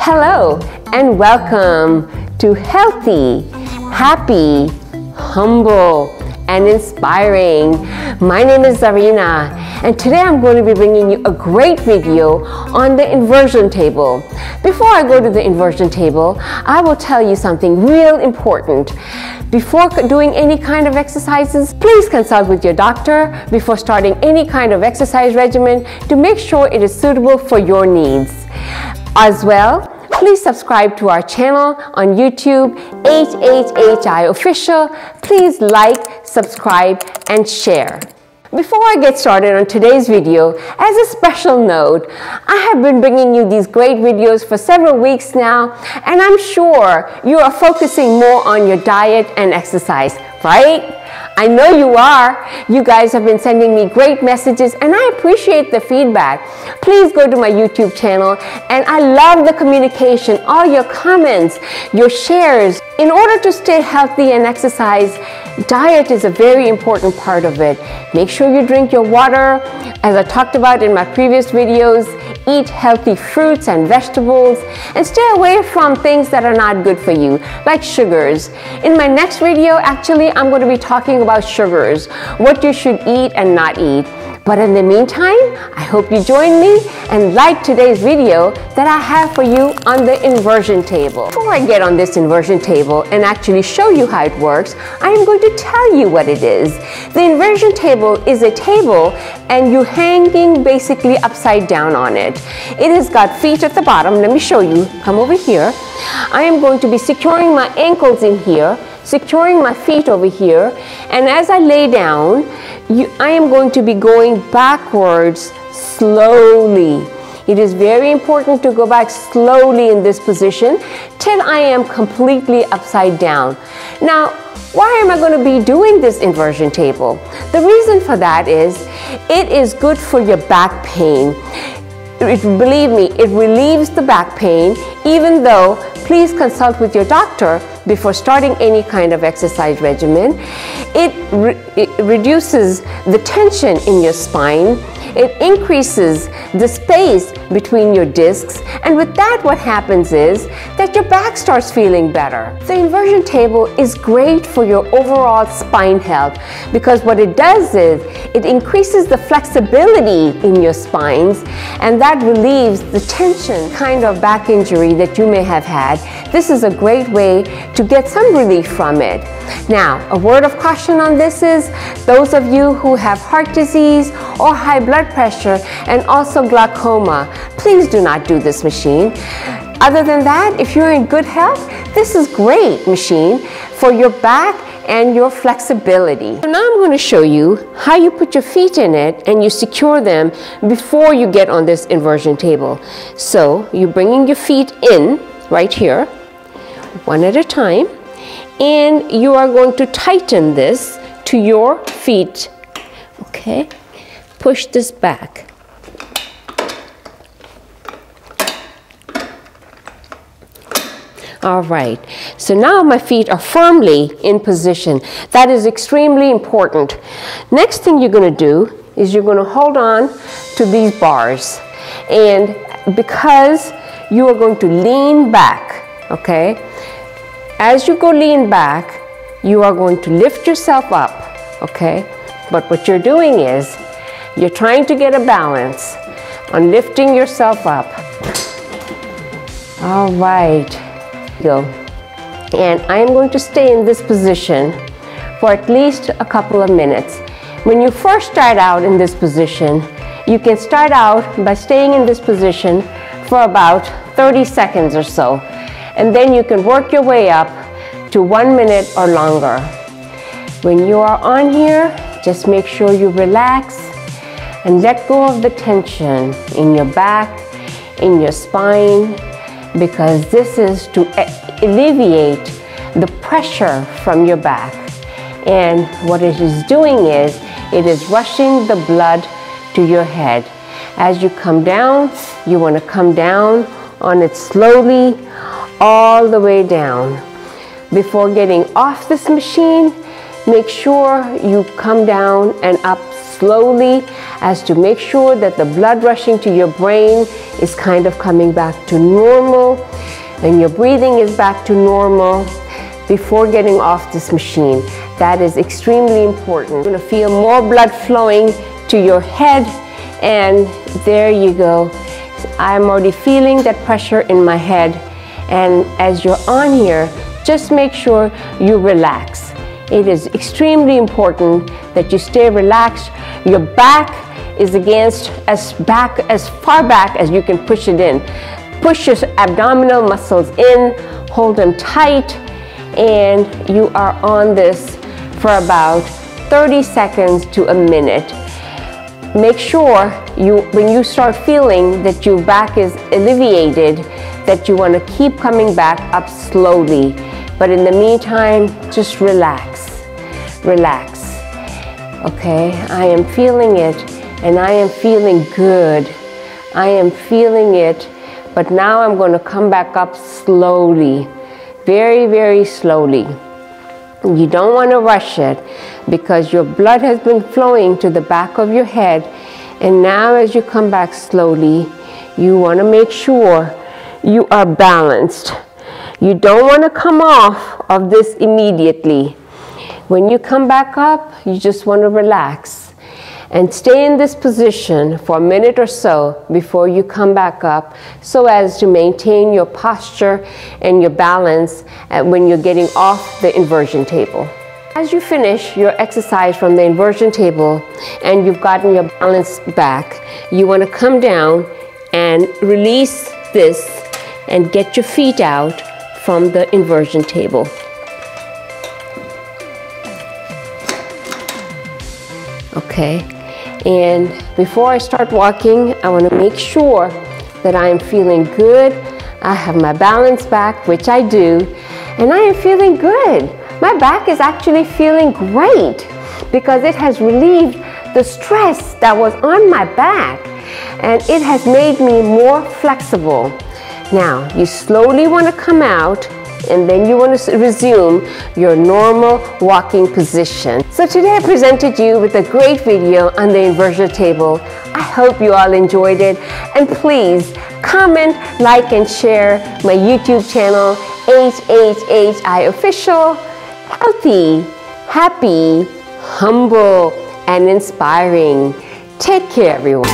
Hello and welcome to Healthy, Happy, Humble, and Inspiring. My name is Zarina, and today I'm going to be bringing you a great video on the inversion table. Before I go to the inversion table, I will tell you something real important. Before doing any kind of exercises, please consult with your doctor before starting any kind of exercise regimen to make sure it is suitable for your needs. As well, please subscribe to our channel on YouTube, HHHI Official. Please like, subscribe, and share. Before I get started on today's video, as a special note, I have been bringing you these great videos for several weeks now, and I'm sure you are focusing more on your diet and exercise, right? I know you are. You guys have been sending me great messages and I appreciate the feedback. Please go to my YouTube channel, and I love the communication, all your comments, your shares. In order to stay healthy and exercise, diet is a very important part of it. Make sure you drink your water. As I talked about in my previous videos, eat healthy fruits and vegetables, and stay away from things that are not good for you, like sugars. In my next video, actually, I'm going to be talking about sugars, what you should eat and not eat. But in the meantime, I hope you join me and like today's video that I have for you on the inversion table. Before I get on this inversion table and actually show you how it works, I am going to tell you what it is. The inversion table is a table and you're hanging basically upside down on it. It has got feet at the bottom. Let me show you. Come over here. I am going to be securing my ankles in here, securing my feet over here, and as I lay down, I am going to be going backwards slowly. It is very important to go back slowly in this position till I am completely upside down. Now, why am I going to be doing this inversion table? The reason for that is it is good for your back pain. Believe me, it relieves the back pain, even though please consult with your doctor before starting any kind of exercise regimen. It reduces the tension in your spine. It increases the space between your discs, and with that what happens is that your back starts feeling better. The inversion table is great for your overall spine health because what it does is it increases the flexibility in your spines, and that relieves the tension kind of back injury that you may have had. This is a great way to get some relief from it. Now, a word of caution on this is those of you who have heart disease or high blood pressure and also glaucoma, please do not do this machine. Other than that, if you're in good health, this is great machine for your back and your flexibility. So now I'm going to show you how you put your feet in it and you secure them before you get on this inversion table. So you're bringing your feet in right here, one at a time, and you are going to tighten this to your feet. Okay, push this back. All right, so now my feet are firmly in position. That is extremely important. Next thing you're going to do is you're going to hold on to these bars, and because you are going to lean back, okay? As you go lean back, you are going to lift yourself up, okay? But what you're doing is you're trying to get a balance on lifting yourself up. All right, go. And I am going to stay in this position for at least a couple of minutes. When you first start out in this position, you can start out by staying in this position for about 30 seconds or so. And then you can work your way up to 1 minute or longer. When you are on here, just make sure you relax and let go of the tension in your back, in your spine, because this is to alleviate the pressure from your back. And what it is doing is it is rushing the blood to your head. As you come down, you want to come down on it slowly, all the way down. Before getting off this machine, make sure you come down and up slowly as to make sure that the blood rushing to your brain is kind of coming back to normal and your breathing is back to normal before getting off this machine. That is extremely important. You're going to feel more blood flowing to your head, and there you go. I'm already feeling that pressure in my head, and as you're on here, just make sure you relax. It is extremely important that you stay relaxed. Your back is against as far back as you can push it in. Push your abdominal muscles in, hold them tight, and you are on this for about 30 seconds to a minute. Make sure when you start feeling that your back is alleviated, that you want to keep coming back up slowly. But in the meantime, just relax. Relax. Okay, I am feeling it, and I am feeling good. I am feeling it, but now I'm going to come back up slowly. Very, very slowly. You don't want to rush it because your blood has been flowing to the back of your head, and now as you come back slowly, you want to make sure you are balanced. You don't want to come off of this immediately. When you come back up, you just want to relax and stay in this position for a minute or so before you come back up, so as to maintain your posture and your balance when you're getting off the inversion table. As you finish your exercise from the inversion table and you've gotten your balance back, you want to come down and release this and get your feet out from the inversion table. Okay. And before I start walking, I want to make sure that I am feeling good. I have my balance back, which I do, and I am feeling good. My back is actually feeling great because it has relieved the stress that was on my back, and it has made me more flexible. Now, you slowly want to come out, and then you want to resume your normal walking position. So today I presented you with a great video on the inversion table. I hope you all enjoyed it, and please comment, like, and share my YouTube channel, HHHI Official. Healthy, happy, humble, and inspiring. Take care, everyone.